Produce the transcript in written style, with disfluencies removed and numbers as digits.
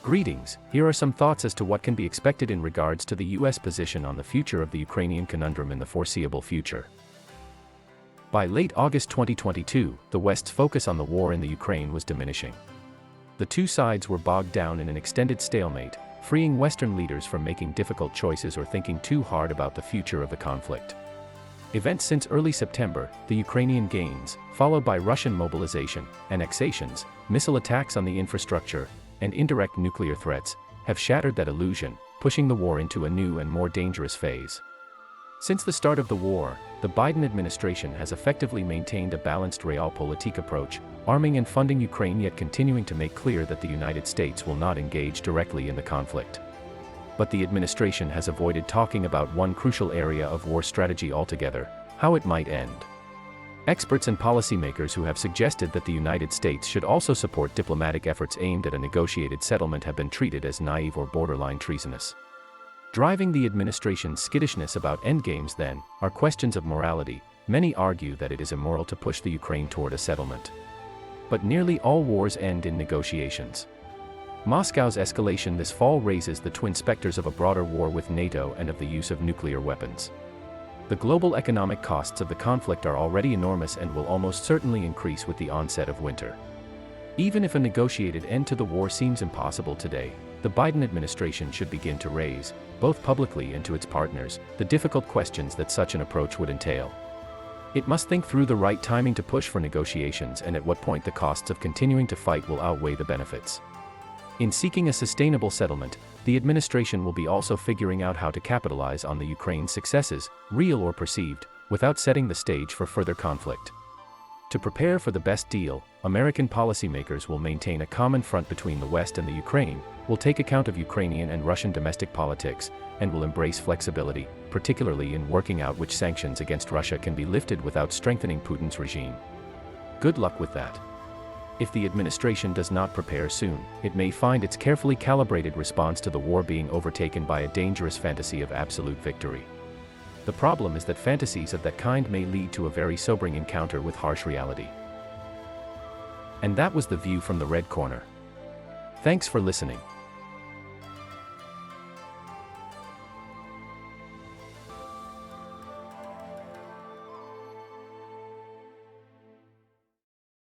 Greetings, here are some thoughts as to what can be expected in regards to the US position on the future of the Ukrainian conundrum in the foreseeable future. By late August 2022, the West's focus on the war in the Ukraine was diminishing. The two sides were bogged down in an extended stalemate, freeing Western leaders from making difficult choices or thinking too hard about the future of the conflict. Events since early September, the Ukrainian gains, followed by Russian mobilization, annexations, missile attacks on the infrastructure, and indirect nuclear threats, have shattered that illusion, pushing the war into a new and more dangerous phase. Since the start of the war, the Biden administration has effectively maintained a balanced realpolitik approach, arming and funding Ukraine yet continuing to make clear that the United States will not engage directly in the conflict. But the administration has avoided talking about one crucial area of war strategy altogether: how it might end. Experts and policymakers who have suggested that the United States should also support diplomatic efforts aimed at a negotiated settlement have been treated as naive or borderline treasonous. Driving the administration's skittishness about endgames, then, are questions of morality. Many argue that it is immoral to push the Ukraine toward a settlement. But nearly all wars end in negotiations. Moscow's escalation this fall raises the twin specters of a broader war with NATO and of the use of nuclear weapons. The global economic costs of the conflict are already enormous and will almost certainly increase with the onset of winter. Even if a negotiated end to the war seems impossible today, the Biden administration should begin to raise, both publicly and to its partners, the difficult questions that such an approach would entail. It must think through the right timing to push for negotiations and at what point the costs of continuing to fight will outweigh the benefits. In seeking a sustainable settlement, the administration will be also figuring out how to capitalize on the Ukraine's successes, real or perceived, without setting the stage for further conflict. To prepare for the best deal, American policymakers will maintain a common front between the West and the Ukraine, will take account of Ukrainian and Russian domestic politics, and will embrace flexibility, particularly in working out which sanctions against Russia can be lifted without strengthening Putin's regime. Good luck with that. If the administration does not prepare soon, it may find its carefully calibrated response to the war being overtaken by a dangerous fantasy of absolute victory. The problem is that fantasies of that kind may lead to a very sobering encounter with harsh reality. And that was the view from the Red Corner. Thanks for listening.